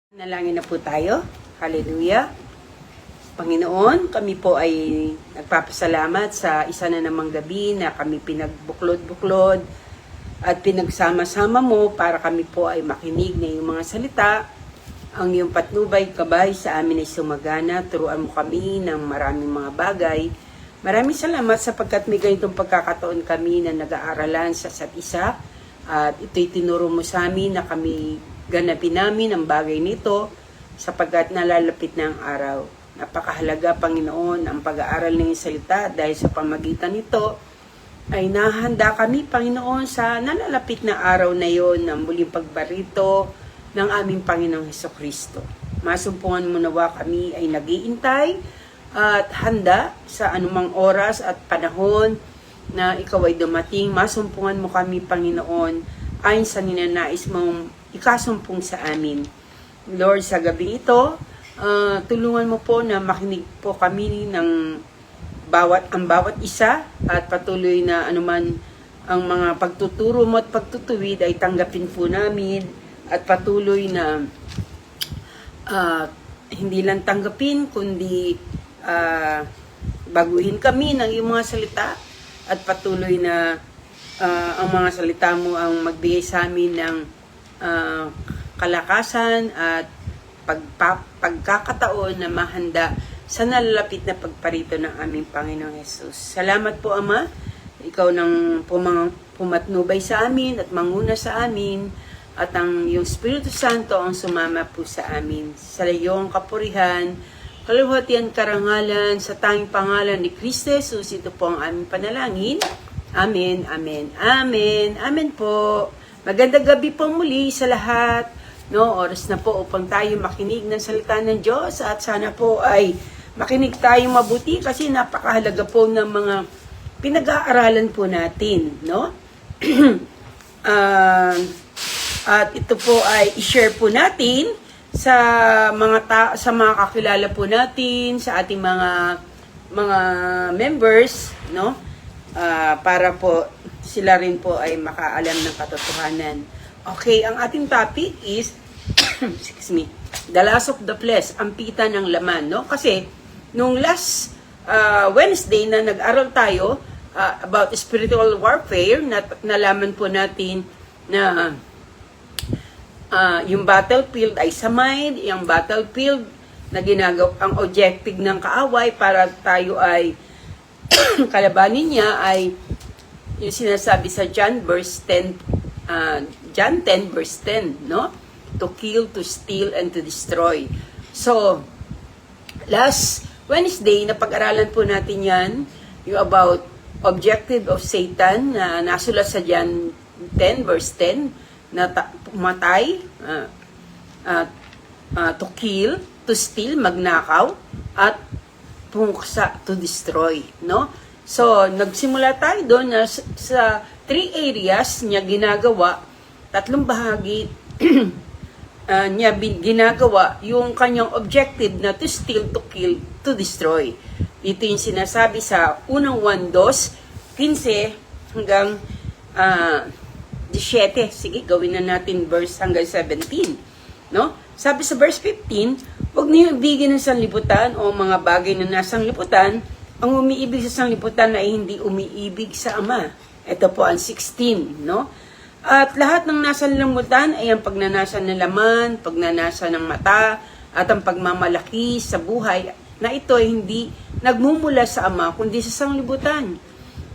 Nalangin na po tayo. Hallelujah. Panginoon, kami po ay nagpapasalamat sa isa na namang gabi na kami pinagbuklod-buklod at pinagsama-sama mo para kami po ay makinig na iyong mga salita. Ang iyong patnubay, gabay sa amin ay sumagana. Turuan mo kami ng maraming mga bagay. Maraming salamat sapagkat may ganitong pagkakataon kami na nag-aaralan sa isa't isa. At ito'y tinuro mo sa amin na kami ganapin namin ang bagay nito sapagkat nalalapit na ang araw. Napakahalaga, Panginoon, ang pag-aaral ng iyong salita dahil sa pamagitan nito ay nahanda kami, Panginoon, sa nalalapit na araw na yon ng muling pagbarito ng aming Panginoong Hesukristo. Masumpungan mo nawa kami ay nag-iintay at handa sa anumang oras at panahon na ikaw ay dumating. Masumpungan mo kami, Panginoon, ayon sa ninanais mong ikasumpong sa amin. Lord, sa gabi ito, tulungan mo po na makinig po kami ng bawat isa at patuloy na anuman ang mga pagtuturo mo at pagtutuwid ay tanggapin po namin at patuloy na hindi lang tanggapin kundi baguhin kami ng iyong mga salita at patuloy na ang mga salita mo ang magbigay sa amin ng kalakasan at pagkakataon na mahanda sa nalalapit na pagparito ng aming Panginoong Hesus. Salamat po, Ama. Ikaw nang pumatnubay sa amin at manguna sa amin at ang iyong Espiritu Santo ang sumama po sa amin. Sa iyong kapurihan, kaluhatian, karangalan, sa tanging pangalan ni Kristo Jesus, ito po ang aming panalangin. Amen, amen, amen, amen po. Magandang gabi po muli sa lahat. No, oras na po upang tayo makinig ng salita ng Diyos at sana po ay makinig tayo mabuti kasi napakahalaga po ng mga pinag-aaralan po natin, no? At ito po ay i-share po natin sa mga kakilala po natin, sa ating mga members, no? Para po sila rin po ay makaalam ng katotohanan. Okay, ang ating topic is excuse me, the lust of the flesh, ang pita ng laman, no? Kasi nung last Wednesday na nag-aral tayo about spiritual warfare, nalaman po natin na yung battlefield ay sa mind, yung battlefield na ginagawa ang objective ng kaaway para tayo ay kalabanin niya ay yung sinasabi sa John 10 verse 10, no? To kill, to steal, and to destroy. So, last Wednesday, napag-aralan po natin yan, yung about objective of Satan, na nasulat sa John 10 verse 10, na pumatay, to kill, to steal, magnakaw, at pumuksa, to destroy, no? So, nagsimula tayo doon na sa 3 areas niya ginagawa, 3 bahagi niya ginagawa yung kanyang objective na to steal, to kill, to destroy. Ito yung sinasabi sa unang 1:2, 15 hanggang 17. Sige, gawin na natin verse hanggang 17. No? Sabi sa verse 15, huwag niyo ibigin ng sanlibutan o mga bagay na nasa sanlibutan. Ang umiibig sa sanlibutan ay hindi umiibig sa Ama. Ito po ang 16, no? At lahat ng nasa sanlibutan ay ang pagnanasa ng laman, pagnanasa ng mata, at ang pagmamalaki sa buhay na ito ay hindi nagmumula sa Ama, kundi sa sanlibutan.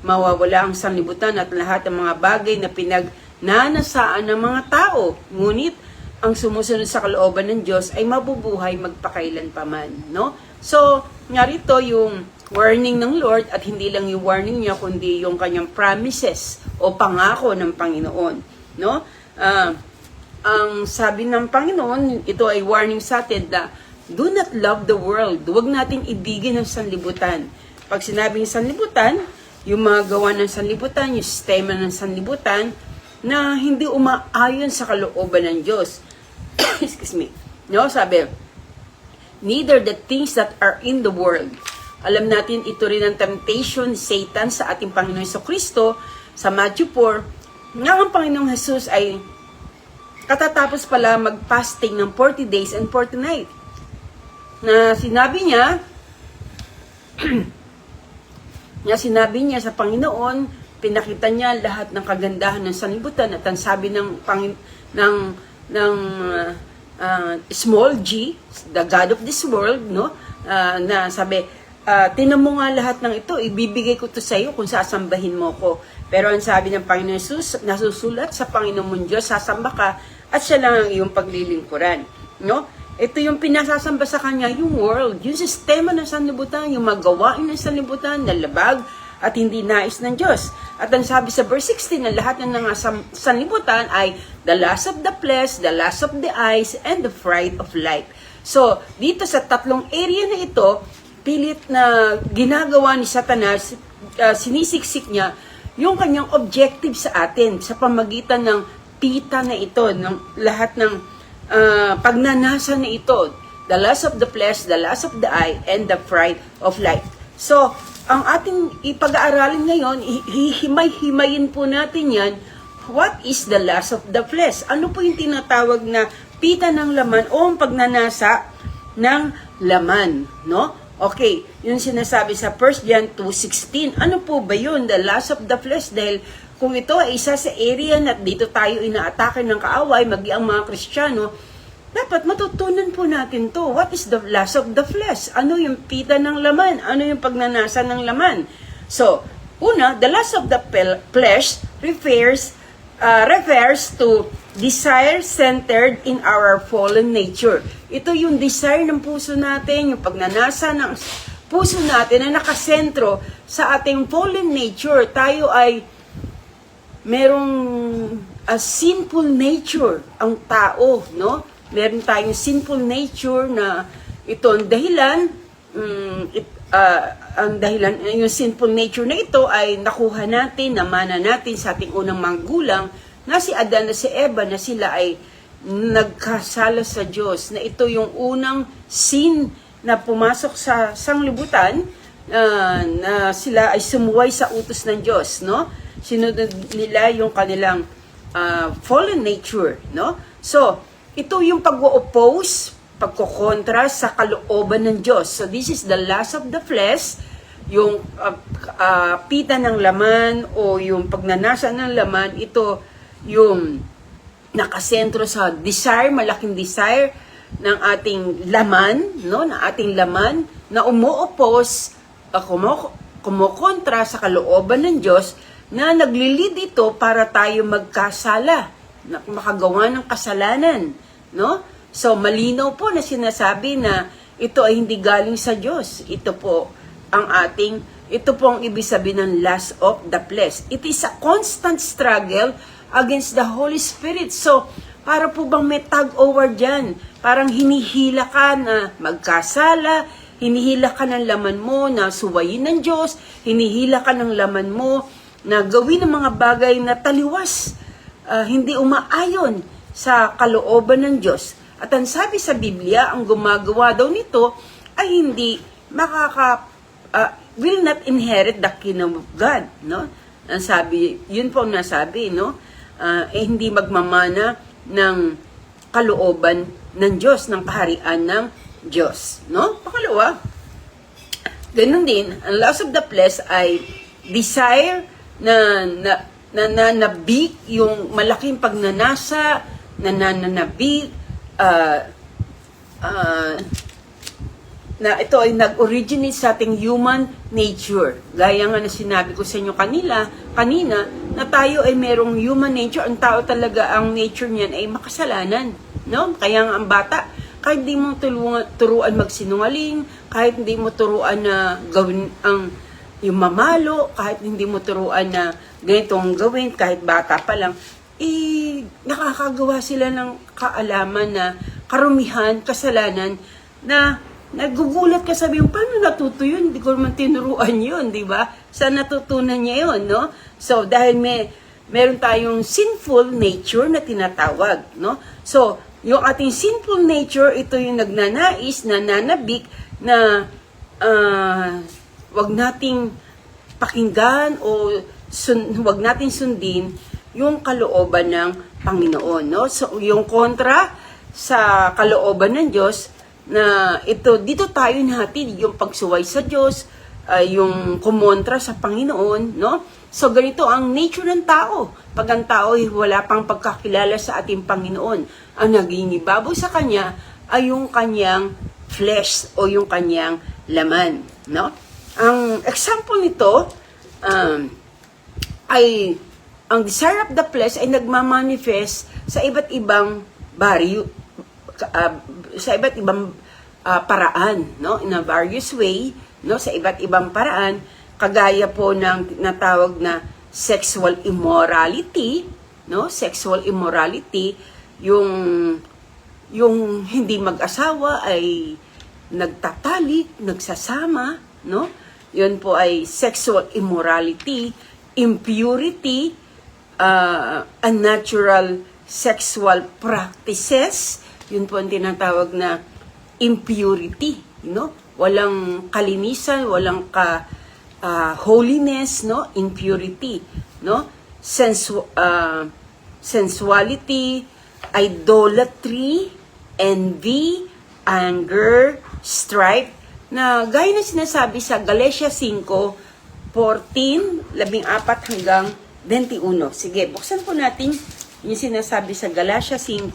Mawawala ang sanlibutan at lahat ng mga bagay na pinagnanasaan ng mga tao. Ngunit, ang sumusunod sa kalooban ng Diyos ay mabubuhay magpakailanpaman, no? So, narito yung warning ng Lord at hindi lang yung warning niya kundi yung kanyang promises o pangako ng Panginoon, no? Ang sabi ng Panginoon, ito ay warning sa atin na do not love the world. Huwag nating ibigin ang sanlibutan. Pag sinabing sanlibutan, yung mga gawa ng sanlibutan, yung sistema ng sanlibutan na hindi umaayon sa kalooban ng Diyos. Excuse me. No, sabi, neither the things that are in the world. Alam natin, ito rin ang temptation ni Satan sa ating Panginoon Hesukristo sa Matthew 4, na ang Panginoong Jesus ay katatapos pala mag-fasting ng 40 days and 40 nights. Na sinabi niya, sa Panginoon, pinakita niya lahat ng kagandahan ng sanlibutan at ang sabi ng small g, the God of this world, no? Na sabi, tinan mo nga lahat ng ito, ibibigay ko to sa iyo kung sasambahin mo ko. Pero ang sabi ng Panginoon Jesus, nasusulat sa Panginoon mong Diyos, sasamba ka at siya lang ang iyong paglilingkuran. No? Ito yung pinasasamba sa kanya, yung world, yung sistema ng sanlibutan, yung magawain ng sanlibutan, na labag at hindi nais ng Diyos. At ang sabi sa verse 16 na lahat ng sanlibutan ay the lust of the flesh, the lust of the eyes, and the pride of life. So, dito sa tatlong area na ito, pilit na ginagawa ni Satanas, sinisiksik niya yung kanyang objective sa atin sa pamagitan ng pita na ito, ng lahat ng pagnanasa na ito, the lust of the flesh, the lust of the eye, and the pride of life. So, ang ating ipag-aaralin ngayon, himay-himayin po natin yan, what is the lust of the flesh? Ano po yung tinatawag na pita ng laman o ang pagnanasa ng laman, no? Okay, yung sinasabi sa 1 John 2:16, ano po ba yun? The lust of the flesh, dahil kung ito ay isa sa area na dito tayo inaatake ng kaaway, maging ang mga Kristiyano, dapat matutunan po natin to. What is the lust of the flesh? Ano yung pita ng laman? Ano yung pagnanasa ng laman? So, una, the lust of the flesh refers to desire centered in our fallen nature. Ito yung desire ng puso natin, yung pagnanasa ng puso natin na nakasentro sa ating fallen nature. Tayo ay merong sinful nature ang tao, no? Meron tayong sinful nature na ito ang dahilan, yung sinful nature na ito ay nakuha natin, namana natin sa ating unang magulang na si Adan na si Eva, na sila ay nagkasala sa Diyos, na ito yung unang sin na pumasok sa sanglibutan, na sila ay sumuway sa utos ng Diyos, no? Sinunod nila yung kanilang fallen nature, no? So, ito yung pag-oppose, pagkokontra sa kalooban ng Diyos. So, this is the lust of the flesh, yung pita ng laman o yung pagnanasa ng laman, ito yung nakasentro sa desire, malaking desire ng ating laman, no? Ng ating laman na umuopos, kumukontra sa kalooban ng Diyos, na naglilid ito para tayo magkasala, na makagawa ng kasalanan, no? So, malinaw po na sinasabi na ito ay hindi galing sa Diyos. Ito po ang ibig sabihin ng lust of the flesh. It is a constant struggle against the Holy Spirit. So, para po bang may tug-over dyan? Parang hinihila ka na magkasala, hinihila ka ng laman mo na suwayin ng Diyos, hinihila ka ng laman mo na gawin ng mga bagay na taliwas, hindi umaayon sa kalooban ng Diyos. At ang sabi sa Biblia, ang gumagawa daw nito ay hindi will not inherit the kingdom of God, no? Ang sabi, yun po ang nasabi, no? Hindi magmamana ng kalooban ng Diyos, ng kaharian ng Diyos, no? Pakalawa, ganun din, ang lust of the flesh ay desire na nananabik, yung malaking pagnanasa, nananabik, na ito ay nag-originate sa ating human nature. Gaya nga na sinabi ko sa inyo kanina, na tayo ay merong human nature. Ang tao talaga, ang nature niyan ay makasalanan, no? Kaya nga ang bata, kahit hindi mo turuan magsinungaling, kahit hindi mo turuan na gawin yung mamalo, kahit hindi mo turuan na ganitong gawin, kahit bata pa lang, nakakagawa sila ng kaalaman na karumihan, kasalanan, na nagugulat ka, sabi yung, paano natuto yun? Hindi ko naman tinuruan yun, di ba? Saan natutunan niya yun, no? So, dahil meron tayong sinful nature na tinatawag, no? So, yung ating sinful nature, ito yung nagnanais, nananabik, na wag nating pakinggan o wag natin sundin yung kalooban ng Panginoon, no? So, yung kontra sa kalooban ng Diyos, na ito, dito tayo natin, yung pagsuway sa Diyos, yung kumontra sa Panginoon, no? So, ganito ang nature ng tao. Pag ang tao ay wala pang pagkakilala sa ating Panginoon, ang naging ibabaw sa Kanya ay yung Kanyang flesh o yung Kanyang laman, no? Ang example nito, ay ang desire of the flesh ay nagmamanifest sa iba't ibang sa iba't ibang paraan, no? In a various way, no? Sa iba't ibang paraan, kagaya po ng tinatawag na sexual immorality, no? Sexual immorality, yung hindi mag-asawa ay nagtatalik, nagsasama, no? Yun po ay sexual immorality, impurity, unnatural sexual practices, yun po ang tinatawag na impurity, no? Walang kalinisan, walang holiness, no? Impurity, no? Sensuality, idolatry, envy, anger, strife, na gaya na sinasabi sa Galatia 5:14, 14 hanggang 21. Sige, buksan po natin yung sinasabi sa Galatia 5,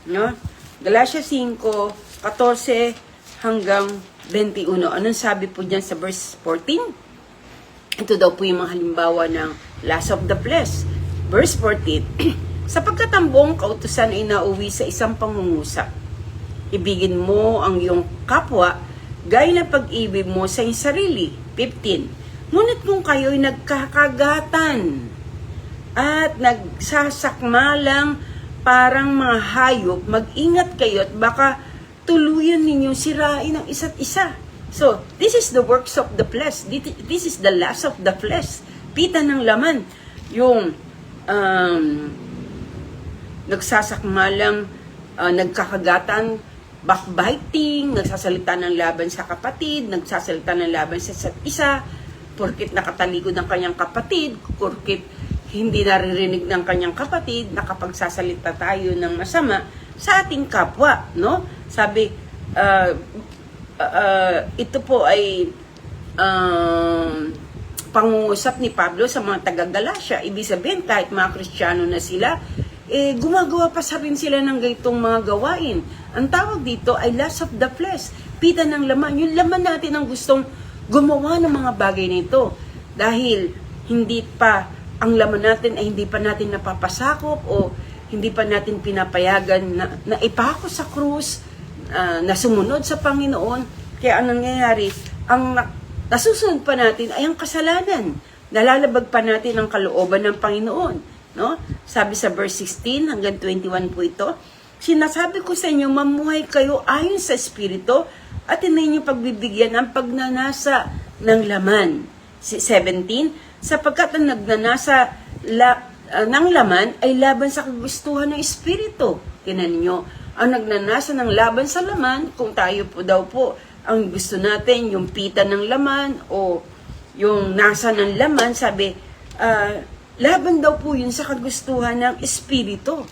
no? Galatia 5:14 hanggang 21. Anong sabi po dyan sa verse 14? Ito daw po yung mga halimbawa ng lust of the flesh. Verse 14, sapagkat ang buong kautusan ay nauwi sa isang pangungusap. Ibigin mo ang iyong kapwa, gaya ng pag-ibig mo sa iyong sarili. 15, ngunit kung kayo'y nagkakagatan at nagsasakma lang parang mga hayop, mag-ingat kayo at baka tuluyan ninyong sirain ang isa't isa. So, this is the works of the flesh. This is the lust of the flesh. Pita ng laman. Yung nagsasakma lang, nagkakagatan, backbiting, nagsasalita ng laban sa kapatid, nagsasalita ng laban sa isa't isa, porkit nakatalikod ng kanyang kapatid, porkit hindi naririnig ng kanyang kapatid, nakapagsasalita tayo ng masama sa ating kapwa, no? Sabi, ito po ay pangungusap ni Pablo sa mga taga-Galacia. Ibig sabihin, kahit mga Kristiyano na sila, gumagawa pa sa rin sila ng gaytong mga gawain. Ang tawag dito ay lust of the flesh, pita ng laman. Yung laman natin ang gustong gumawa ng mga bagay nito. Dahil hindi pa, ang laman natin ay hindi pa natin napapasakop o hindi pa natin pinapayagan na ipako sa krus, na sumunod sa Panginoon. Kaya ang nangyayari, ang nasusunod pa natin ay ang kasalanan. Nalalabag pa natin ang kalooban ng Panginoon. No? Sabi sa verse 16 hanggang 21 po ito, sinasabi ko sa inyo, mamuhay kayo ayon sa Espiritu at hindi niyo pagbibigyan ang pagnanasa ng laman. 17, sapagkat ang nagnanasa ng laman ay laban sa kagustuhan ng Espiritu. Tinan niyo, ang nagnanasa ng laban sa laman, kung tayo po daw po, ang gusto natin, yung pita ng laman o yung nasa ng laman, sabi, laban daw po yun sa kagustuhan ng Espiritu.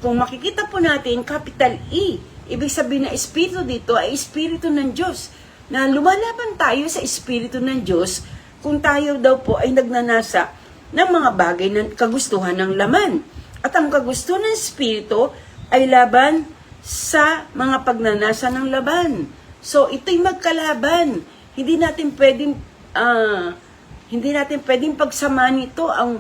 Kung makikita po natin, capital E, ibig sabihin na Espiritu dito ay Espiritu ng Diyos. Na lumalaban tayo sa Espiritu ng Diyos kung tayo daw po ay nagnanasa ng mga bagay ng kagustuhan ng laman. At ang kagustuhan ng Espiritu ay laban sa mga pagnanasa ng laban. So, ito'y magkalaban. Hindi natin pwedeng pagsamaan ito ang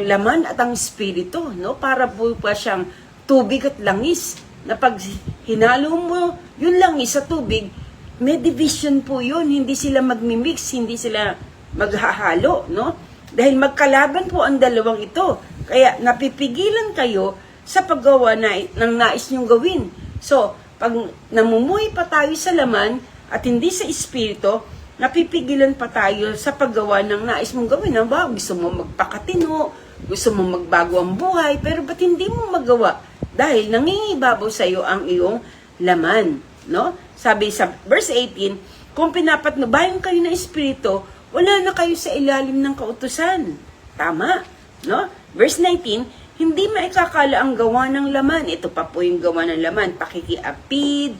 laman at ang Espiritu, no? Para po pa siyang tubig at langis. Na pag hinalo mo yung langis sa tubig, may division po yun. Hindi sila magmimix, hindi sila maghahalo, no? Dahil magkalaban po ang dalawang ito. Kaya napipigilan kayo sa paggawa ng nais niyong gawin. So, pag namumuhay pa tayo sa laman at hindi sa Espiritu, napipigilan pa tayo sa paggawa ng nais mong gawin. Gusto mo magpakatino, gusto mo magbago ang buhay, pero ba't hindi mo magawa? Dahil nangingibabaw sa iyo ang iyong laman, no? Sabi sa verse 18, kung pinapatnubayan kayo ng Espiritu, wala na kayo sa ilalim ng kautusan. Tama, no? Verse 19, hindi maikakala ang gawa ng laman. Ito pa po yung gawa ng laman. Pakikiapid,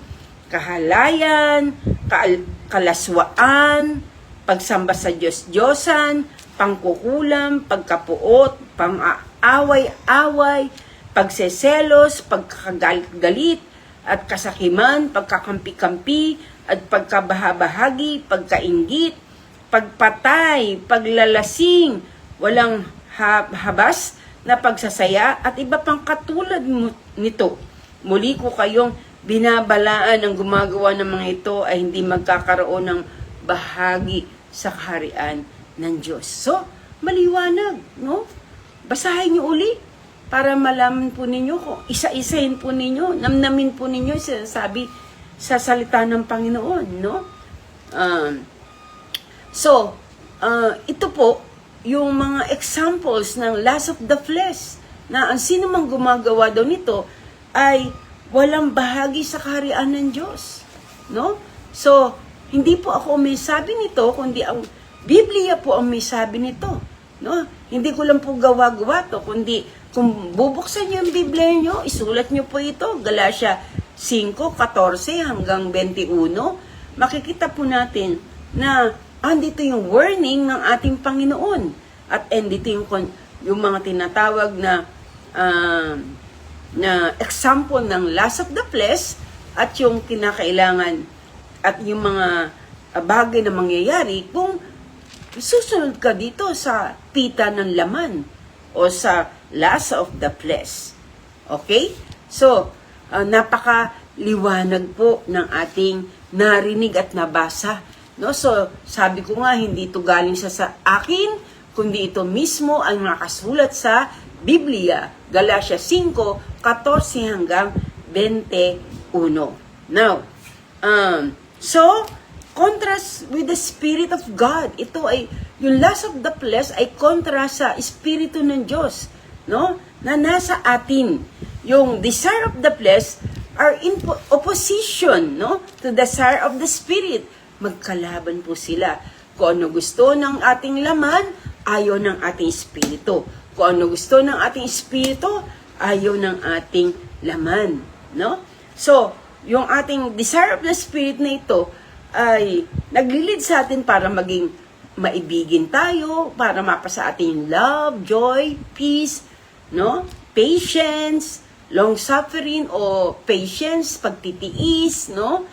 kahalayan, kalaswaan, pagsamba sa Diyos-Diyosan, pangkukulam, pagkapuot, pang-aaway-away, pagseselos, pagkagalit, at kasakiman, pagkakampi-kampi, at pagkabahabahagi, pagkainggit, pagpatay, paglalasing, walang habas na pagsasaya, at iba pang katulad nito. Muli ko kayong binabalaan ang gumagawa ng mga ito ay hindi magkakaroon ng bahagi sa kaharian ng Diyos. So, maliwanag, no? Basahin niyo uli para malaman po ninyo kung isa-isahin po ninyo, namnamin po ninyo sinasabi sa salita ng Panginoon, no? Ito po yung mga examples ng lust of the flesh na ang sino mang gumagawa daw nito ay walang bahagi sa kaharian ng Diyos, no? So, hindi po ako may sabi nito, kundi ang Biblia po ang may sabi nito, no? Hindi ko lang po gawa-gawa to, kundi kung bubuksan niyo yung Biblia niyo, isulat niyo po ito, Galatia 5:14 hanggang 21, makikita po natin na andito yung warning ng ating Panginoon at andito yung mga tinatawag na example ng lust of the flesh at yung kinakailangan at yung mga bagay na mangyayari kung susunod ka dito sa pita ng laman o sa lust of the flesh. Okay? So, napakaliwanag po ng ating narinig at nabasa. No? So, sabi ko nga, hindi ito galing sa akin, kundi ito mismo ang nakasulat sa Biblia, Galatia 5:14 hanggang 21. Now, contrast with the Spirit of God. Ito ay, yung lust of the flesh ay kontra sa Espiritu ng Diyos, no? Na nasa atin. Yung desire of the flesh are in opposition, no? To the desire of the Spirit. Magkalaban po sila. Kung ano gusto ng ating laman, ayaw ng ating Espiritu. Kung ano gusto ng ating Espiritu, ayaw ng ating laman, no? So, yung ating desire of the Spirit na ito ay naglilid sa atin para maging maibigin tayo, para mapasa ating love, joy, peace, no? Patience, long-suffering o patience, pagtitiis, no?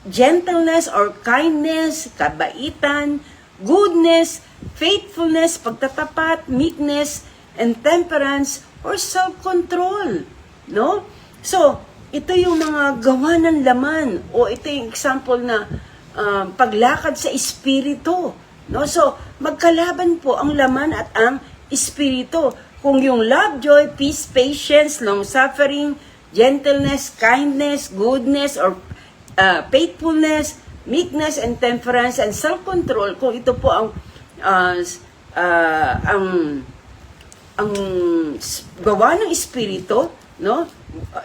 Gentleness or kindness, kabaitan, goodness, faithfulness, pagtatapat, meekness, and temperance or self-control, no? So, ito yung mga gawa ng laman o ito yung example na paglakad sa espiritu, no? So, magkalaban po ang laman at ang espiritu. Kung yung love, joy, peace, patience, long-suffering, gentleness, kindness, goodness, or faithfulness, meekness, and temperance, and self-control, kung ito po ang gawa ng espiritu, no?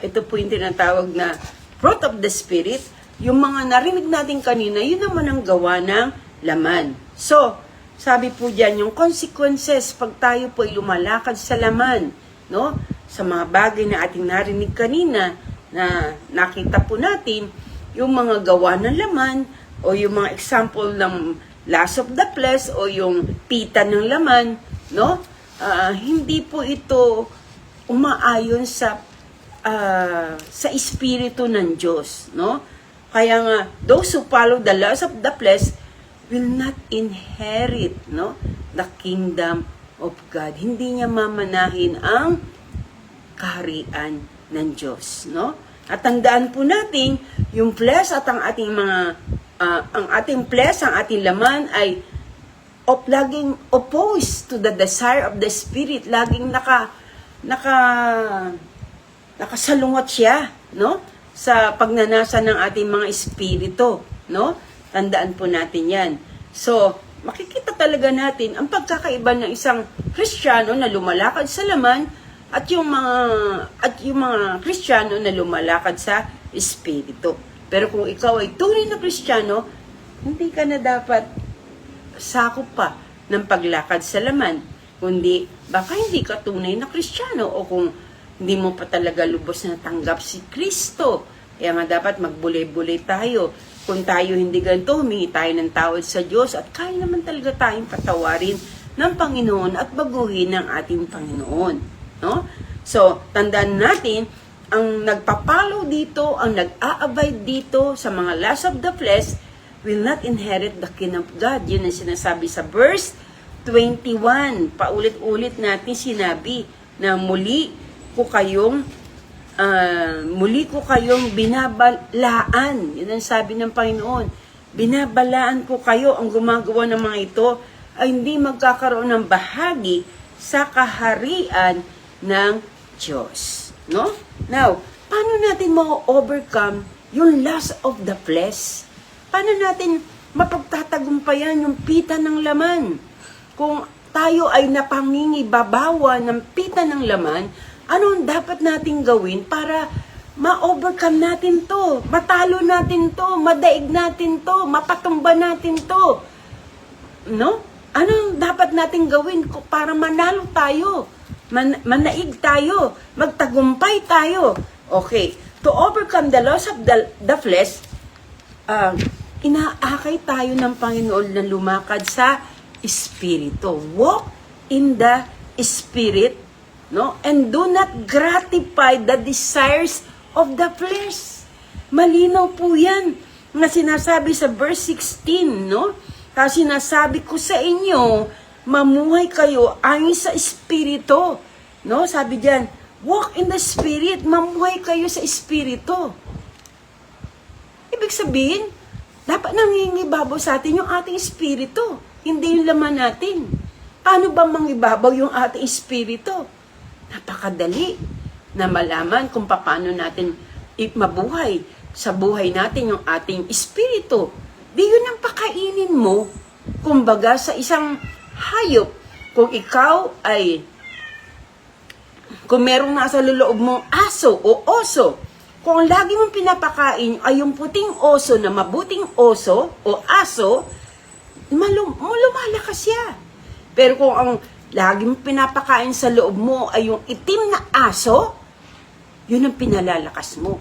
Ito po yung tinatawag na fruit of the Spirit. Yung mga narinig natin kanina, yun naman ang gawa ng laman. So, sabi po dyan, yung consequences pag tayo po ay lumalakad sa laman, no? Sa mga bagay na ating narinig kanina, na nakita po natin, yung mga gawa ng laman, o yung mga example ng lust of the flesh, o yung pita ng laman, no? Hindi po ito umaayon sa espiritu ng Diyos, no? Kaya nga, those who follow the lust of the flesh will not inherit, no, the kingdom of God. Hindi niya mamanahin ang kaharian ng Diyos, no? At tandaan po natin, yung flesh at ang ating ang ating flesh, ang ating laman ay laging opposed to the desire of the Spirit. Laging nakasalungat siya, no? Sa pagnanasa ng ating mga espiritu, no? Tandaan po natin yan. So, makikita talaga natin ang pagkakaiba ng isang Kristiyano na lumalakad sa laman at yung mga Kristiyano na lumalakad sa espiritu. Pero kung ikaw ay tunay na Kristiyano, hindi ka na dapat sakop pa ng paglakad sa laman. kundi baka hindi ka tunay na Kristiyano o kung hindi mo pa talaga lubos na tanggap si Kristo. Kaya nga dapat magbulay-bulay tayo. Kung tayo hindi ganito, humingi tayo ng tawad sa Diyos at kaya naman talaga tayong patawarin ng Panginoon at baguhin ng ating Panginoon. No? So, tandaan natin, ang nagpapalo dito, ang nag-a-abide dito sa mga lust of the flesh will not inherit the kingdom of God. Yun ang sinasabi sa verse 21. Paulit-ulit natin sinabi na muli ko kayong binabalaan. Yun ang sabi ng Panginoon. Binabalaan ko kayo, ang gumagawa ng mga ito ay hindi magkakaroon ng bahagi sa kaharian ng Diyos. No? Now, paano natin ma-overcome yung lust of the flesh? Paano natin mapagtatagumpayan yung pita ng laman? Kung tayo ay napangingibabawa ng pita ng laman, anong dapat nating gawin para ma-overcome natin to, matalo natin to, madaig natin to, mapatumba natin to? No? Anong dapat nating gawin para manalo tayo? Manaig tayo, magtagumpay tayo. Okay, to overcome the loss of the flesh, inaakay tayo ng Panginoon na lumakad sa Espiritu. Walk in the Spirit, no? And do not gratify the desires of the flesh. Malinaw po yan na sinasabi sa verse 16, no? Kasi sinasabi ko sa inyo, mamuhay kayo ayon sa Espiritu. No? Sabi diyan, walk in the Spirit, mamuhay kayo sa Espiritu. Ibig sabihin, dapat nangingibabaw sa atin yung ating Espiritu, hindi yung laman natin. Paano ba mangibabaw yung ating Espiritu? Napakadali na malaman kung paano natin mabuhay sa buhay natin yung ating Espiritu. Di yun ang pakainin mo. Kumbaga sa isang hayop, kung ikaw ay, kung merong nasa loob mong aso o oso, kung lagi mong pinapakain ay yung puting oso na mabuting oso o aso, lumalakas siya. Pero kung ang lagi mong pinapakain sa loob mo ay yung itim na aso, yun ang pinalalakas mo.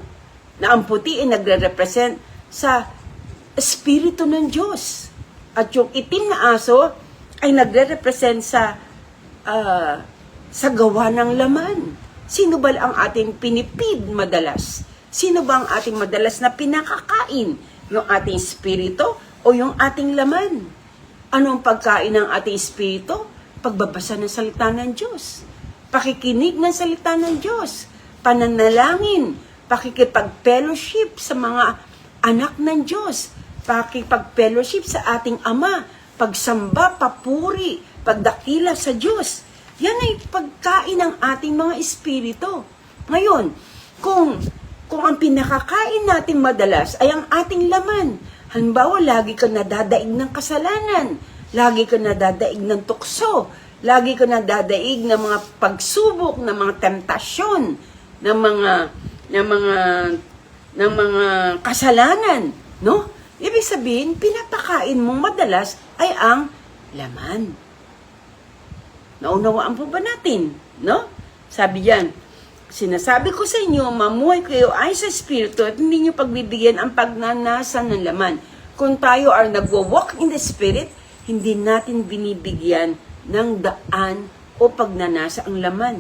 Na ang puti ay nagre-represent sa Espiritu ng Diyos. At yung itim na aso ay nagre-represent sa gawa ng laman. Sino ba ang ating pinipid madalas? Sino ba ang ating madalas na pinakakain? Yung ating espiritu o yung ating laman? Anong pagkain ng ating espiritu? Pagbabasa ng salita ng Diyos. Pakikinig ng salita ng Diyos. Pananalangin. Pakikipag-fellowship sa mga anak ng Diyos. Pakikipag-fellowship sa ating Ama. Pagsamba, papuri, pagdakila sa Diyos. Yan ay pagkain ng ating mga espiritu. Ngayon, kung ang pinakakain natin madalas ay ang ating laman, halimbawa, lagi ka nadadaig ng kasalanan, lagi ka nadadaig ng tukso, lagi ka nadadaig ng mga pagsubok, ng mga temptasyon, ng mga kasalanan, no? Ibig sabihin, pinapakain mong madalas ay ang laman. Naunawaan po ba natin? No? Sabi diyan, sinasabi ko sa inyo, mamuhay kayo ay sa Espiritu at hindi nyo pagbibigyan ang pagnanasa ng laman. Kung tayo ay nagwo-walk in the Spirit, hindi natin binibigyan ng daan o pagnanasa ang laman.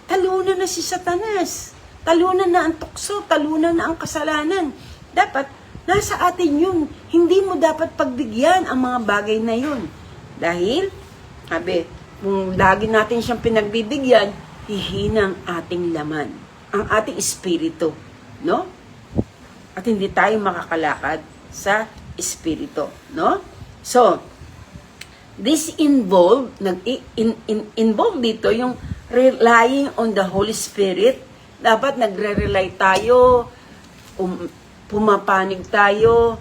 Talunan na si Satanas. Talunan na ang tukso. Talunan na ang kasalanan. Dapat, nasa atin yun. Hindi mo dapat pagbigyan ang mga bagay na yun. Dahil, kung lagi natin siyang pinagbibigyan, hihinang ating laman, ang ating espiritu, no? At hindi tayo makakalakad sa espiritu, no? So, this involve dito yung relying on the Holy Spirit. Dapat nagre-rely tayo, pumapanig tayo,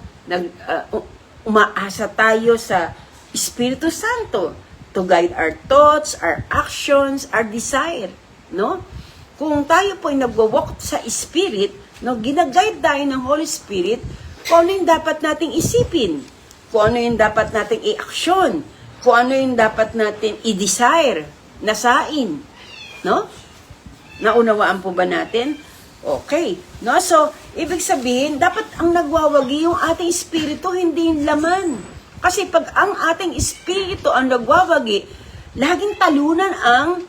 umaasa tayo sa Espiritu Santo to guide our thoughts, our actions, our desire, no? Kung tayo po ay nagwo-walk sa Spirit, no, ginaguide tayo ng Holy Spirit kung ano yung dapat nating isipin, kung ano yung dapat nating i-action, kung ano yung dapat natin i-desire, nasain. No? Naunawaan po ba natin? Okay. No? So, ibig sabihin, dapat ang nagwawagi yung ating espiritu, hindi yung laman. Kasi pag ang ating espiritu ang nagwawagi, laging talunan ang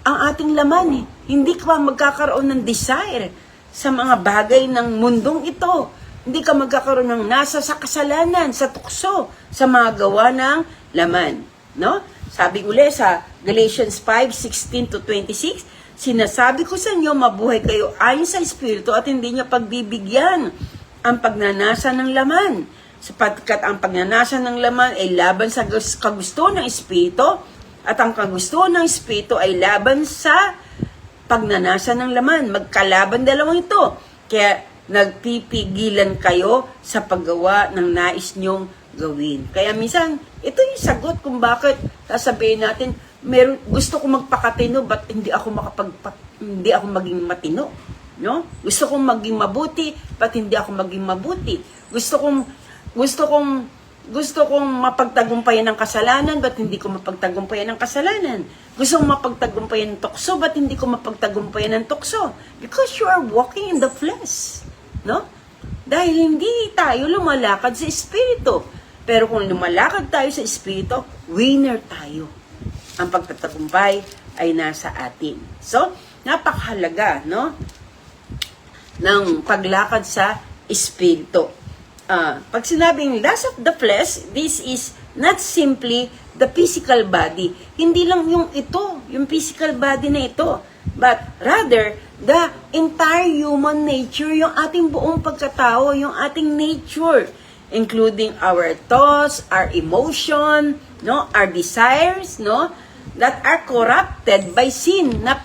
ating laman. Hindi ka magkakaroon ng desire sa mga bagay ng mundong ito. Hindi ka magkakaroon ng nasa sa kasalanan, sa tukso, sa mga gawa ng laman. No? Sabi uli sa Galatians 5:16-26, sinasabi ko sa inyo, mabuhay kayo ayon sa Espiritu at hindi niyo pagbibigyan ang pagnanasa ng laman. Sapagkat ang pagnanasa ng laman ay laban sa kagusto ng Espiritu at ang kagusto ng Espiritu ay laban sa pagnanasa ng laman. Magkalaban dalawang ito. Kaya nagpipigilan kayo sa paggawa ng nais nyong gawin. Kaya minsan, ito yung sagot kung bakit sasabihin natin, gusto ko magpakatino, but hindi ako maging matino. No? Gusto kong maging mabuti, but hindi ako maging mabuti. Gusto kong mapagtagumpayan ng kasalanan, but hindi ko mapagtagumpayan ng kasalanan. Gusto kong mapagtagumpayan ng tukso, but hindi ko mapagtagumpayan ng tukso. Because you are walking in the flesh. No? Dahil hindi tayo lumalakad sa Espiritu. Pero kung lumalakad tayo sa Espiritu, winner tayo. Ang pagtatagumpay ay nasa atin. So, napakahalaga, no? Ng paglakad sa Espiritu. Pag sinabing lust of the flesh, this is not simply the physical body. Hindi lang yung physical body na ito. But rather, the entire human nature, yung ating buong pagkatao, yung ating nature, including our thoughts, our emotion, no, our desires, no, that are corrupted by sin, na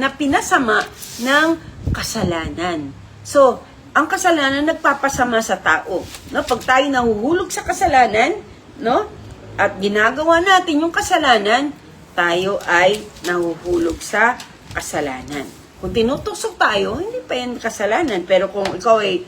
pinasama ng kasalanan. So, ang kasalanan nagpapasama sa tao, no? Pag tayo nahuhulog sa kasalanan, no, at ginagawa natin yung kasalanan, tayo ay nahuhulog sa kasalanan. Kung tinutusok tayo, hindi pa yan kasalanan. Pero kung ikaw ay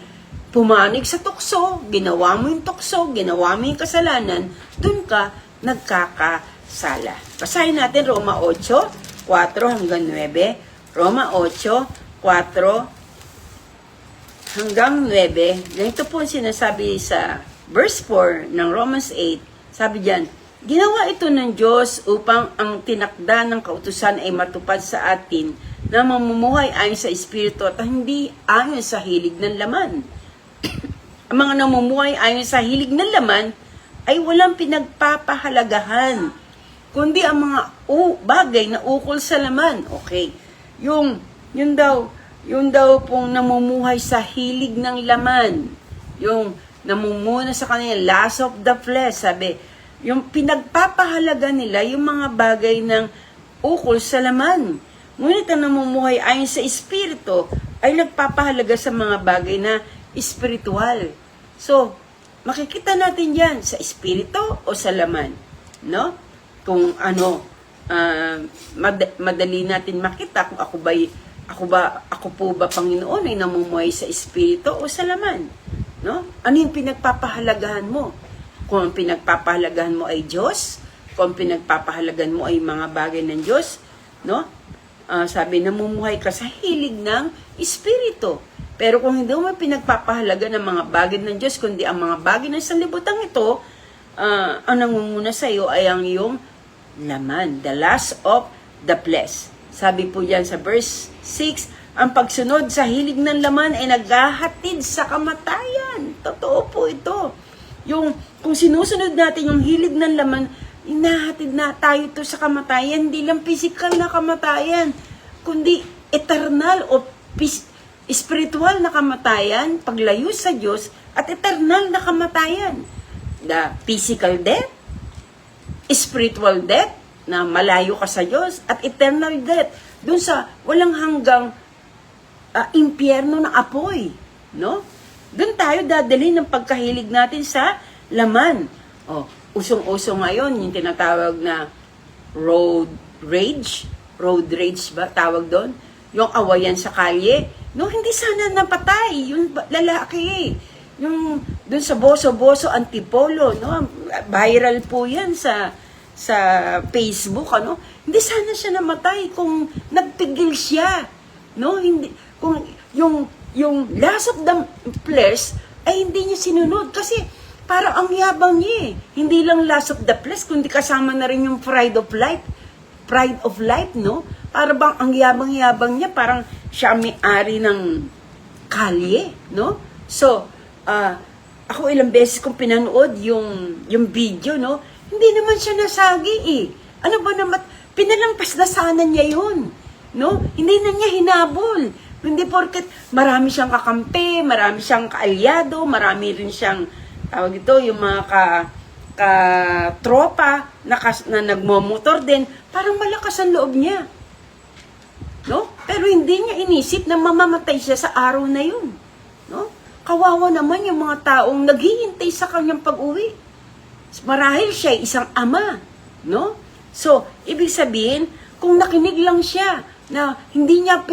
pumanig sa tukso, ginawa mo yung tukso, ginawa mo yung kasalanan, dun ka nagkakasala. Basahin natin Roma 8, 4 hanggang 9. Roma 8, 4 hanggang 9. Ganito po sinasabi sa verse 4 ng Romans 8. Sabi diyan, ginawa ito ng Diyos upang ang tinakda ng kautusan ay matupad sa atin na mamumuhay ayon sa Espiritu at hindi ayon sa hilig ng laman. Ang mga namumuhay ayon sa hilig ng laman ay walang pinagpapahalagahan, kundi ang mga bagay na ukol sa laman. Okay. Yun daw pong namumuhay sa hilig ng laman. Yung namumuna sa kanila, lust of the flesh, sabi, yung pinagpapahalaga nila, yung mga bagay ng ukol sa laman. Ngunit ang namumuhay ayon sa Espiritu ay nagpapahalaga sa mga bagay na espiritual. So, makikita natin yan sa Espiritu o sa laman. No? Kung madali natin makita kung ako po ba Panginoon ay namumuhay sa Espiritu o sa laman. No? Ano yung pinagpapahalagahan mo? Kung ang pinagpapahalagahan mo ay Diyos, kung ang pinagpapahalagahan mo ay mga bagay ng Diyos, no? Sabi, namumuhay ka sa hilig ng Espiritu. Pero kung hindi mo pinagpapahalaga ng mga bagay ng Diyos, kundi ang mga bagay ng sanlibutan ito, ang nangunguna sa iyo ay ang iyong laman, the lust of the flesh. Sabi po yan sa verse 6, ang pagsunod sa hilig ng laman ay naghahatid sa kamatayan. Totoo po ito. Kung sinusunod natin yung hilig ng laman, inahatid na tayo to sa kamatayan, hindi lang physical na kamatayan, kundi eternal o spiritual na kamatayan, paglayo sa Diyos, at eternal na kamatayan. The physical death, spiritual death, na malayo ka sa Diyos, at eternal death, dun sa walang hanggang impyerno na apoy. No? Dun tayo dadali ng pagkahilig natin sa laman. Usong-uso ngayon, yung tinatawag na road rage ba tawag doon? Yung awayan sa kalye. No, hindi sana napatay yung lalaki. Yung dun sa Boso-Boso Antipolo, no? Viral po yan sa Facebook, ano? Hindi sana siya namatay kung nagpigil siya, no? Hindi, kung yung last of the flesh ay hindi niya sinunod kasi parang ang yabang niya eh. Hindi lang last of the flesh, kundi kasama na rin yung pride of life, no? Para bang ang yabang-yabang niya, parang siya may-ari ng kalye, no? So, ako ilang beses kong pinanood yung video, no? Hindi naman siya nasagi eh. Ano ba naman, pinalampas na sana niya yun, no? Hindi na niya hinabol. Hindi porket marami siyang kakampi, marami siyang kaalyado, marami rin siyang, tawag ito, yung mga tropa na nagmomotor din, parang malakas ang loob niya. No? Pero hindi niya inisip na mamamatay siya sa araw na yun. No? Kawawa naman yung mga taong naghihintay sa kanyang pag-uwi. Marahil siya ay isang ama. No? So, ibig sabihin, kung nakinig lang siya, na hindi niya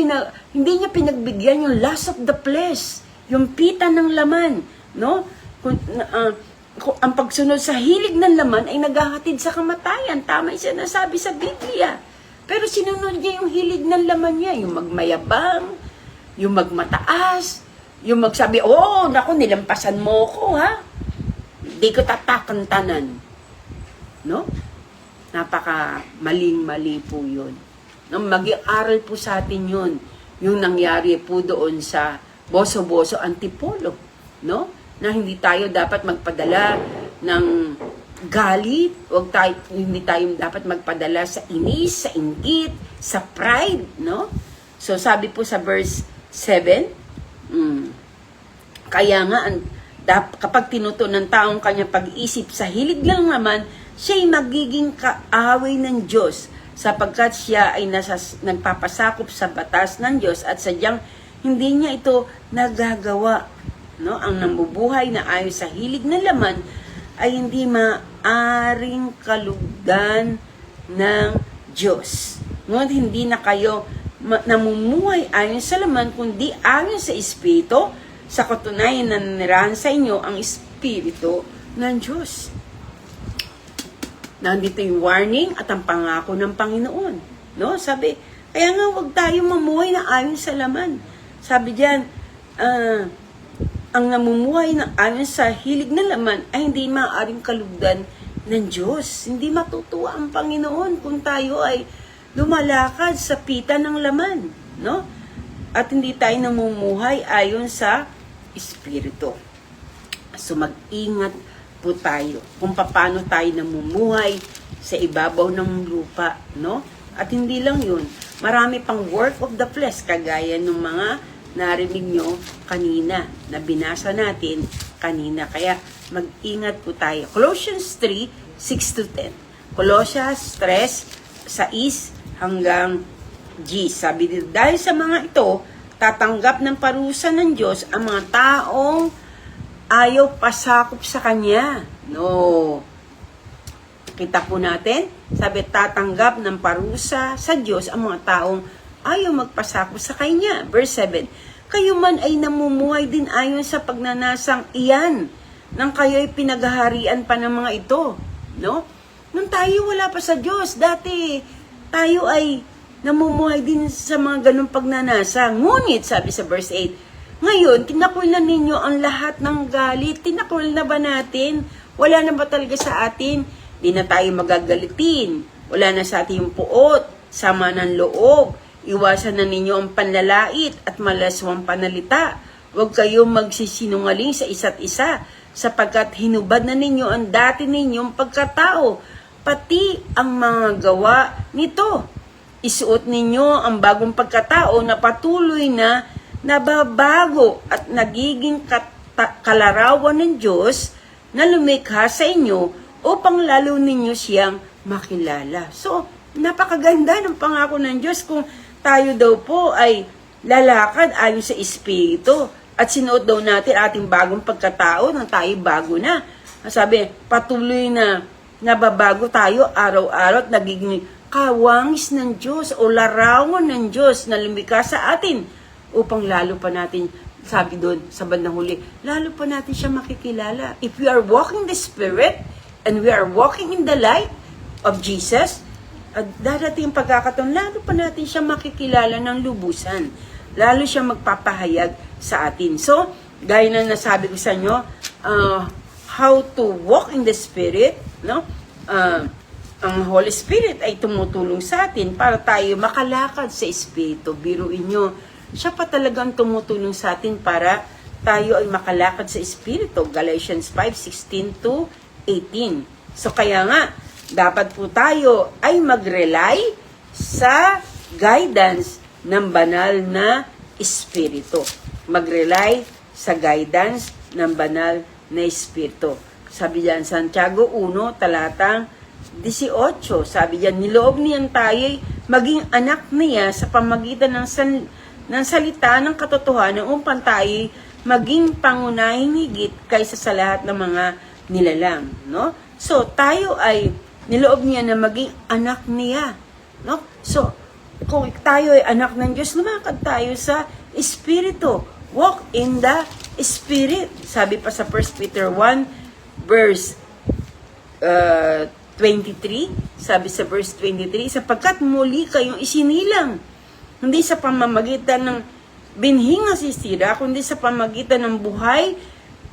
pinagbigyan yung lust of the flesh, yung pita ng laman, no? Ang pagsunod sa hilig ng laman ay naghahatid sa kamatayan. Tama yung sinasabi sa Biblia. Pero sinunod niya yung hilig ng laman niya, yung magmayabang, yung magmataas, yung magsabi, oh, naku, nilampasan mo ko, ha? Hindi ko tatakantanan. No? Napaka maling-mali po yun. No, mag-iaral po sa atin yun, yung nangyari po doon sa Boso-Boso Antipolo, no? Na hindi tayo dapat magpadala ng galit, hindi tayo dapat magpadala sa inis, sa inggit, sa pride, no? So sabi po sa verse 7, kaya nga kapag tinuto ng taong kanyang pag-iisip sa hilig lang naman, siya'y magiging kaaway ng Diyos, sapagkat siya ay nagpapasakop sa batas ng Diyos at sadyang hindi niya ito nagagawa. No? Ang namubuhay na ayon sa hilig ng laman ay hindi maaring kalugdan ng Diyos. Ngunit hindi na kayo namumuhay ayon sa laman, kundi ayon sa Espiritu, sa katunayan na nanirahan sa inyo ang Espiritu ng Diyos. Nandito yung warning at ang pangako ng Panginoon. No? Sabi, kaya nga huwag tayo mamuhay na ayon sa laman. Sabi diyan, ang namumuhay na ayon sa hilig na laman ay hindi maaaring kalugdan ng Diyos. Hindi matutuwa ang Panginoon kung tayo ay lumalakad sa pita ng laman. No? At hindi tayo namumuhay ayon sa Espiritu. So mag-ingat po tayo kung paano tayo namumuhay sa ibabaw ng lupa, no? At hindi lang yun, marami pang work of the flesh, kagaya ng mga narinig nyo kanina, na binasa natin kanina. Kaya mag-ingat po tayo. Colossians 3, 6-10. Colossians 3, 6 hanggang G. Sabi dito, dahil sa mga ito, tatanggap ng parusa ng Diyos ang mga taong ayaw pasakop sa Kanya. No. Kita po natin, sabi, tatanggap ng parusa sa Diyos ang mga taong ayaw magpasakop sa Kanya. Verse 7, kayo man ay namumuhay din ayon sa pagnanasang iyan, nang kayo ay pinaghaharian pa ng mga ito. No? Nung tayo wala pa sa Diyos, dati tayo ay namumuhay din sa mga ganung pagnanasa. Ngunit, sabi sa verse 8, ngayon, tinakol na ninyo ang lahat ng galit. Tinakol na ba natin? Wala na ba talaga sa atin? Di na tayo magagalitin. Wala na sa atin yung puot, sama ng loob. Iwasan na ninyo ang panlalait at malaswang panalita. Huwag kayong magsisinungaling sa isa't isa, sapagkat hinubad na ninyo ang dati ninyong pagkatao, pati ang mga gawa nito. Isuot ninyo ang bagong pagkatao na patuloy na nababago at nagiging kalarawan ng Diyos na lumikha sa inyo upang lalo ninyo siyang makilala. So, napakaganda ng pangako ng Diyos kung tayo daw po ay lalakad ayon sa Espiritu at sinuot daw natin ating bagong pagkatao nang tayo bago na. Sabi, patuloy na nababago tayo araw-araw at nagiging kawangis ng Diyos o larawan ng Diyos na lumikha sa atin upang lalo pa natin sabi doon sa bandang huli, lalo pa natin siya makikilala. If we are walking the Spirit and we are walking in the light of Jesus, darating pagkakataon, lalo pa natin siya makikilala ng lubusan. Lalo siya magpapahayag sa atin. So, gaya na nasabi ko sa inyo, how to walk in the Spirit, no? Ang Holy Spirit ay tumutulong sa atin para tayo makalakad sa Espiritu. Biruin nyo, siya pa talagang tumutulong sa atin para tayo ay makalakad sa Espiritu. Galatians 5:16-18. So kaya nga, dapat po tayo ay mag-rely sa guidance ng banal na Espiritu. Mag-rely sa guidance ng banal na Espiritu. Sabi diyan, Santiago 1, talatang 18, sabi diyan, niloob niyan tayo'y maging anak niya sa pamagitan ng salita ng katotohanan upang tayo'y maging pangunahing higit kaysa sa lahat ng mga nilalang, no? So, tayo ay niloob niya na maging anak niya, no? So, kung tayo ay anak ng Diyos, lumakad tayo sa Espiritu. Walk in the Spirit. Sabi pa sa 1 Peter 1, verse 23, sabi sa verse 23, sapagkat muli kayong isinilang, hindi sa pamamagitan ng binhing nasisira, kundi sa pamamagitan ng buhay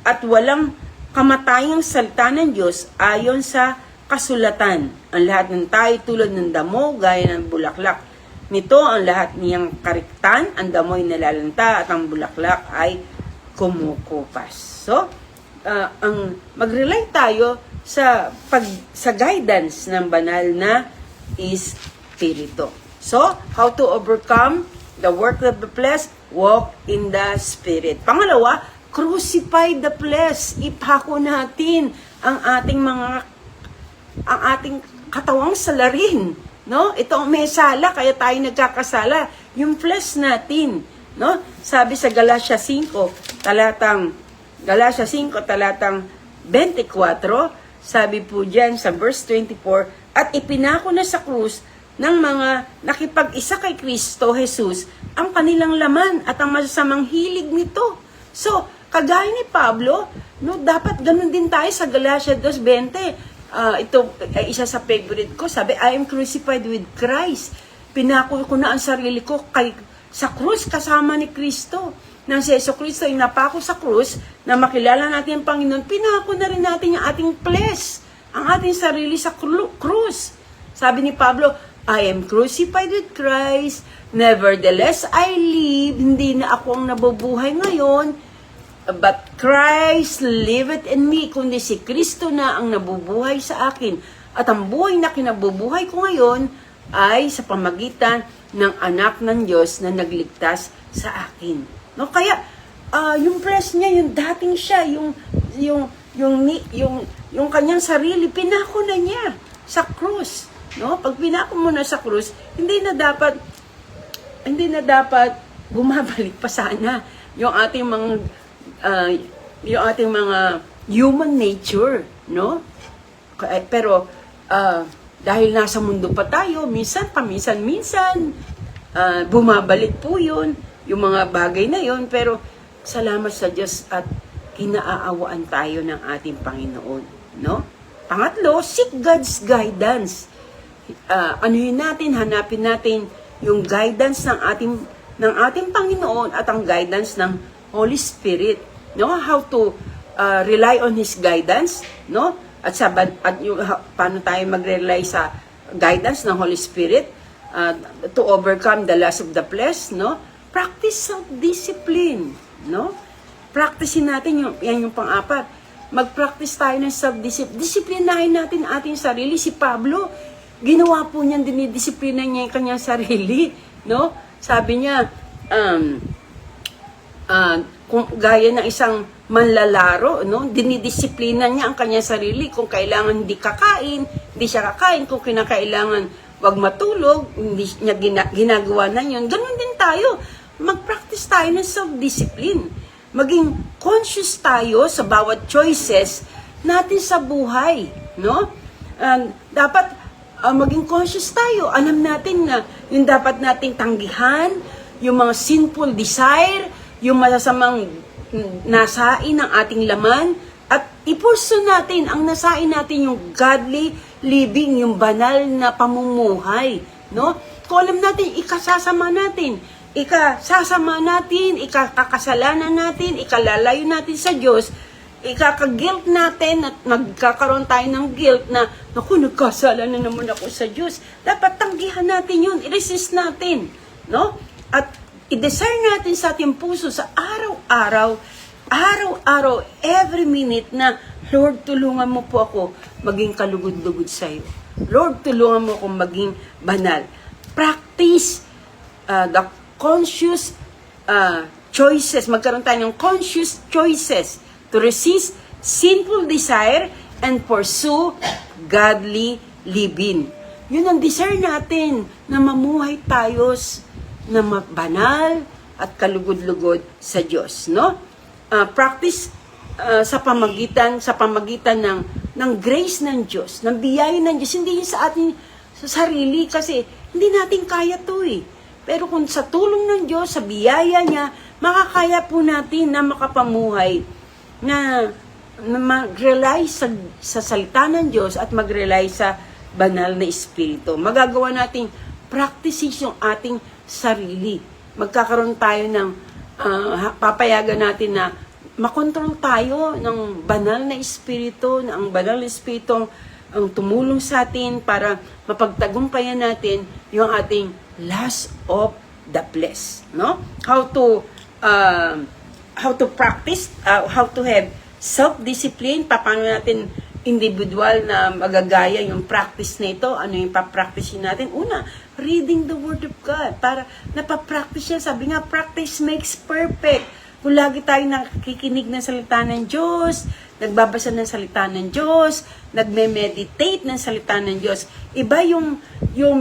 at walang kamatayang salita ng Diyos ayon sa kasulatan. Ang lahat ng tayo tulad ng damo, gaya ng bulaklak. Nito ang lahat niyang kariktan, ang damo'y nalalanta at ang bulaklak ay kumukupas. So, ang mag-rely tayo sa guidance ng banal na Espiritu. So, how to overcome the work of the flesh? Walk in the Spirit. Pangalawa, crucify the flesh. Ipako natin ang ating katawang salarin, no? Ito ang may sala, kaya tayo nagkakasala. Yung flesh natin, no? Sabi sa Galatia 5, talatang 24, sabi po diyan sa verse 24, at ipinako na sa krus ng mga nakipag-isa kay Kristo Jesus ang kanilang laman at ang masasamang hilig nito. So, kagaya ni Pablo, no, dapat ganun din tayo sa Galatia 2:20. Ito ay isa sa favorite ko. Sabi, I am crucified with Christ. Pinako ko na ang sarili ko sa krus kasama ni Kristo. Nang si Yesu Kristo ay napako sa krus, na makilala natin ang Panginoon, pinako na rin natin yung ating flesh, ang ating sarili sa krus. Sabi ni Pablo, I am crucified with Christ, nevertheless I live, hindi na ako ang nabubuhay ngayon, but Christ liveth in me, kundi si Kristo na ang nabubuhay sa akin. At ang buhay na kinabubuhay ko ngayon ay sa pamagitan ng anak ng Diyos na nagligtas sa akin. No, kaya yung flesh niya, yung dating siya, yung kanyang sarili, pinako na niya sa krus. No? Pag pinako mo na sa krus, hindi na dapat bumabalik pa sana yung ating mga human nature, no? Pero dahil nasa mundo pa tayo, minsan bumabalik po yun, yung mga bagay na yun, pero salamat sa Diyos at kinaaawaan tayo ng ating Panginoon, no? Pangatlo, seek God's guidance. Hanapin natin yung guidance ng ating Panginoon at ang guidance ng Holy Spirit, no? How to rely on His guidance, no? At paano tayo mag-rely sa guidance ng Holy Spirit to overcome the lust of the flesh, no? Practice self-discipline, no? Practicein natin yung pang-apat. Mag-practice tayo ng self-discipline. Disiplinahin natin ating sarili. Si Pablo, ginawa po niyan, dinidisiplina niya yung kanyang sarili, no? Sabi niya, kung gaya ng isang manlalaro, no? Dinidisiplina niya ang kanyang sarili. Kung kailangan hindi siya kakain. Kung kinakailangan wag matulog, hindi niya ginagawa na yun. Ganun din tayo. Mag-practice tayo ng self-discipline. Maging conscious tayo sa bawat choices natin sa buhay, no? Dapat maging conscious tayo. Alam natin na yung dapat nating tanggihan, yung mga sinful desire, yung masasamang nasain ng ating laman, at ipulso natin, ang nasain natin yung godly living, yung banal na pamumuhay, no? Kung alam natin, ikasasama natin, ikakakasalanan natin, ikalalayo natin sa Diyos, ikaka-guilt natin at magkakaroon tayo ng guilt na, naku, nagkasala na naman ako sa Diyos. Dapat tanggihan natin yun, i-resist natin, no? At i-desire natin sa ating puso sa araw-araw, every minute na, Lord, tulungan mo po ako maging kalugod-lugod sa iyo. Lord, tulungan mo ako maging banal. Practice the conscious choices. Magkaroon tayo ng conscious choices to resist sinful desire and pursue godly living. Yun ang desire natin, na mamuhay tayo na banal at kalugod-lugod sa Diyos, no? Practice sa pamagitan ng grace ng Diyos, ng biyaya ng Diyos, hindi yun sa ating sa sarili, kasi hindi natin kaya to eh. Pero kung sa tulong ng Diyos, sa biyaya niya, makakaya po natin na makapamuhay, na mag-rely sa salita ng Diyos at mag-rely sa banal na Espiritu. Magagawa nating practices yung ating sarili. Magkakaroon tayo ng papayagan natin na makontrol tayo ng banal na Espiritu, na ang banal na Espiritu ang tumulong sa atin para mapagtagumpayan natin yung ating lust of the flesh, no? How to practice, how to have self-discipline, paano natin individual na magagaya yung practice na ito, ano yung papractice natin? Una, reading the Word of God, para napapractice yan. Sabi nga, practice makes perfect. Kung lagi tayo nakikinig ng salita ng Diyos, nagbabasa ng salita ng Diyos, nagme-meditate ng salita ng Diyos, iba yung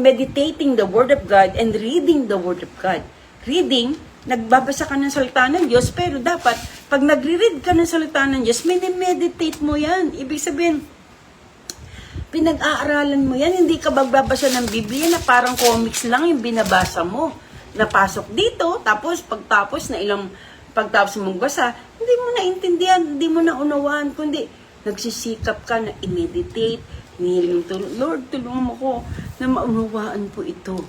meditating the Word of God and reading the Word of God. Reading, nagbabasa ka ng salita ng Diyos, pero dapat, pag nagre-read ka ng salita ng Diyos, meditate mo yan. Ibig sabihin, pinag-aaralan mo yan, hindi ka magbabasa ng Biblia na parang comics lang yung binabasa mo. Napasok dito, tapos pagtapos mong basa, hindi mo naintindihan, hindi mo naunawaan, kundi nagsisikap ka na i-meditate, Lord, tulungan mo ko na maunawaan po ito.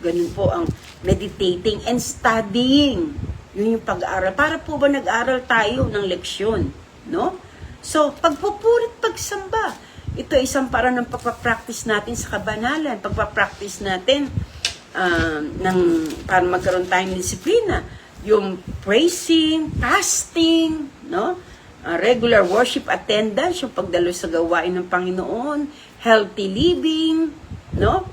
Ganun po ang meditating and studying. Yun yung pag-aaral. Para po ba nag-aaral tayo ng leksyon? No? So, pagpupurit, pagsamba. Ito isang parang ng pagpapractice natin sa kabanalan. Pagpapractice natin para magkaroon tayong disiplina. Yung praising, fasting, no? Regular worship attendance, yung pagdalo sa gawain ng Panginoon, healthy living, no?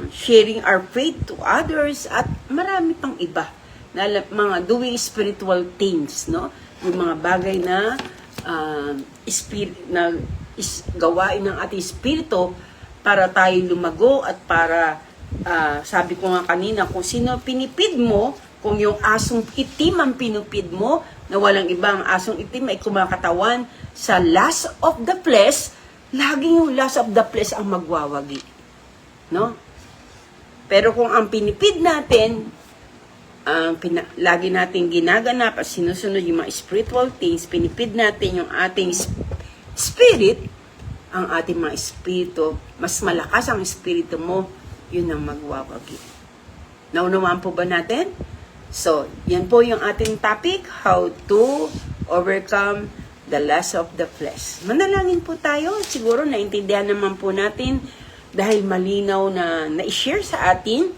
Sharing our faith to others, at marami pang iba na mga doing spiritual things, no? Yung mga bagay na gawain ng ating espiritu para tayo lumago at para sabi ko nga kanina, kung sino pinipid mo, kung yung asong itim ang pinupid mo, na walang ibang asong itim ay kumakatawan sa lust of the flesh, laging yung lust of the flesh ang magwawagi. No? Pero kung ang pinipid natin, lagi natin ginaganap at sinusunod yung mga spiritual things, pinipid natin yung ating spirit, ang ating mga espiritu, mas malakas ang espiritu mo, yun ang magwawagi. Naunawaan po ba natin? So, yan po yung ating topic, how to overcome the lust of the flesh. Manalangin po tayo. Siguro naintindihan naman po natin dahil malinaw na na-share sa atin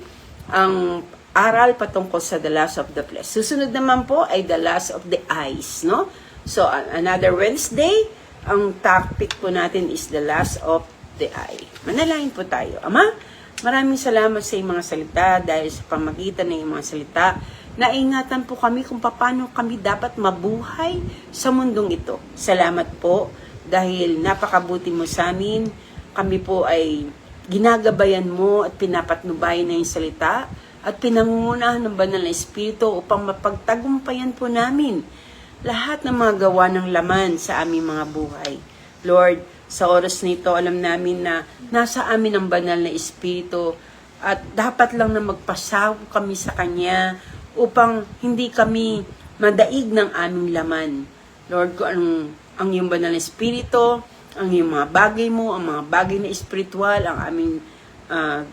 ang aral patungkol sa the lust of the flesh. Susunod naman po ay the lust of the eyes, no? So, another Wednesday, ang topic po natin is the lust of the eye. Manalangin po tayo. Ama, maraming salamat sa iyong mga salita dahil sa pamagitan ng iyong mga salita, naingatan po kami kung paano kami dapat mabuhay sa mundong ito. Salamat po dahil napakabuti mo sa amin. Kami po ay ginagabayan mo at pinapatnubayan na yung salita at pinangungunahan ng banal na Espiritu upang mapagtagumpayan po namin lahat ng mga gawa ng laman sa aming mga buhay. Lord, sa oras nito, alam namin na nasa amin ang banal na Espiritu at dapat lang na magpasaw kami sa Kanya upang hindi kami madaig ng aming laman. Lord, kung ang iyong banal na espiritu, ang iyong mga bagay mo, ang mga bagay na espiritual, ang aming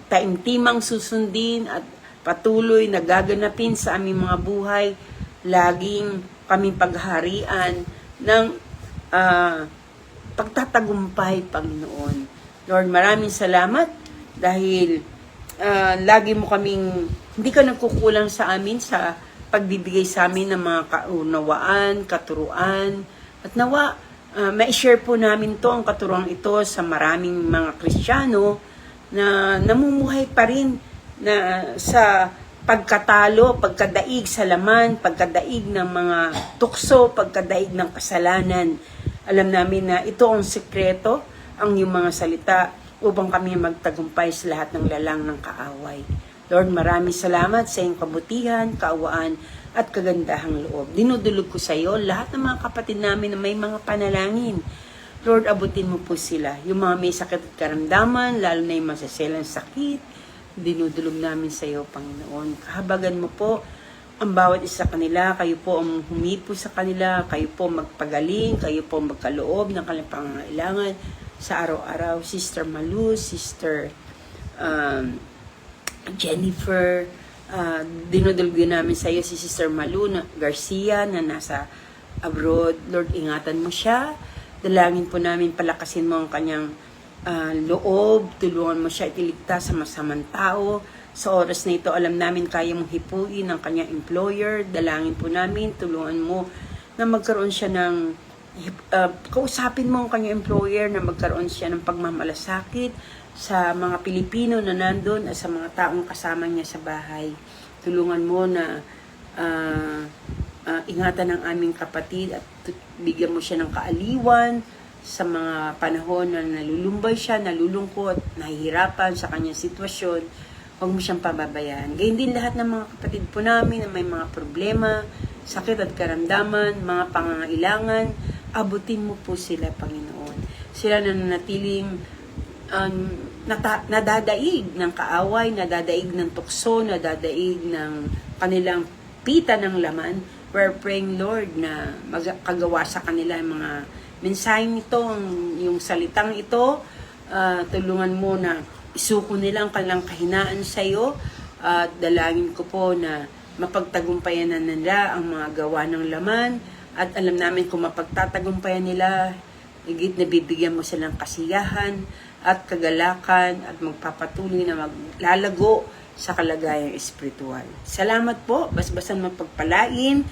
taimtimang susundin at patuloy na gaganapin sa aming mga buhay, laging kaming paghaharian ng pagtatagumpay, Panginoon. Lord, maraming salamat dahil lagi mo kaming, hindi ka nagkukulang sa amin sa pagbibigay sa amin ng mga kaunawaan, katuruan, at nawa, ma-share po namin to ang katuruan ito sa maraming mga Kristiyano na namumuhay pa rin na sa pagkatalo, pagkadaig sa laman, pagkadaig ng mga tukso, pagkadaig ng kasalanan. Alam namin na ito ang sekreto, ang iyong mga salita upang kami magtagumpay sa lahat ng lalang ng kaaway. Lord, maraming salamat sa iyong kabutihan, kaawaan, at kagandahang loob. Dinudulog ko sa iyo lahat ng mga kapatid namin na may mga panalangin. Lord, abutin mo po sila. Yung mga may sakit at karamdaman, lalo na yung masaselang sakit, dinudulog namin sa iyo, Panginoon. Kahabagan mo po ang bawat isa kanila. Kayo po ang humipo sa kanila. Kayo po magpagaling. Kayo po magkaloob ng kanilang pangangailangan sa araw-araw. Sister Malu, Sister Jennifer, dinudulog din namin sa iyo si Sister Malu Garcia na nasa abroad. Lord, ingatan mo siya. Dalangin po namin, palakasin mo ang kanyang loob, tulungan mo siya itiligtas sa masamang tao. Sa oras na ito, alam namin kaya mong hipuin ang kanyang employer. Dalangin po namin, tulungan mo na magkaroon siya ng, kausapin mo ang kanyang employer na magkaroon siya ng pagmamalasakit sa mga Pilipino na nandun at sa mga taong kasama niya sa bahay. Tulungan mo na ingatan ang aming kapatid at bigyan mo siya ng kaaliwan sa mga panahon na nalulumbay siya, nalulungkot, nahihirapan sa kanyang sitwasyon. Huwag mo siyang pababayaan. Gayun din lahat ng mga kapatid po namin na may mga problema, sakit at karamdaman, mga pangangailangan, abutin mo po sila, Panginoon. Sila na nanatiling nadadaig ng kaaway, nadadaig ng tukso, nadadaig ng kanilang pita ng laman. We're praying, Lord, na magkagawa sa kanila mga mensaheng ito, yung salitang ito, tulungan mo na isuko nila ang kanilang kahinaan sa iyo. Dalangin ko po na mapagtagumpayan na nila ang mga gawa ng laman. At alam namin kung mapagtatagumpayan nila, higit na bibigyan mo silang kasiyahan at kagalakan at magpapatuloy na maglalago sa kalagayang espiritual. Salamat po, basbasan mapagpalain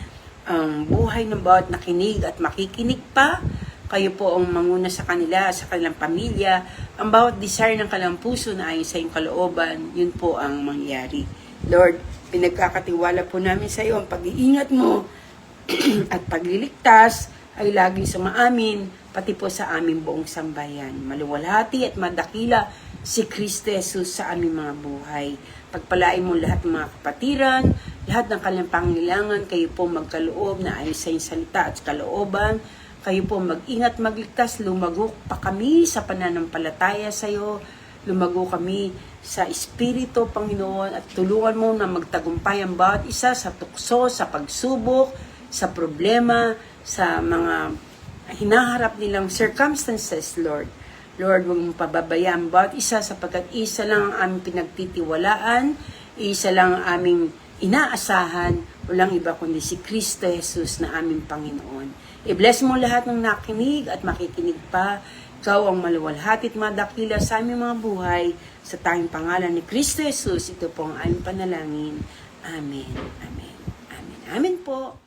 ang buhay ng bawat nakinig at makikinig pa. Kayo po ang manguna sa kanila, sa kanilang pamilya. Ang bawat desire ng kanilang puso na ayon sa iyong kalooban, yun po ang mangyari. Lord, pinagkakatiwala po namin sa iyo ang pag-iingat mo at pagliligtas ay laging sumaamin, pati po sa aming buong sambayan. Maluwalhati at madakila si Kristo Jesus sa aming mga buhay. Pagpalain mo lahat ng mga kapatiran, lahat ng kanilang pangangailangan, kayo po magkaloob na ayon sa iyong salita at kalooban. Kayo po mag-ingat, magligtas, lumago pa kami sa pananampalataya sa iyo. Lumago kami sa Espiritu, Panginoon, at tulungan mo na magtagumpay ang bawat isa sa tukso, sa pagsubok, sa problema, sa mga hinaharap nilang circumstances, Lord. Lord, huwag mong pababayaan bawat isa sapagkat isa lang ang aming pinagtitiwalaan, isa lang ang aming inaasahan, walang iba kundi si Kristo Jesus na aming Panginoon. I-bless mo lahat ng nakinig at makikinig pa. Ikaw ang maluwalhati at madakila sa aming mga buhay. Sa tayong pangalan ni Kristo Jesus, ito po ang aming panalangin. Amen. Amen. Amen. Amen po.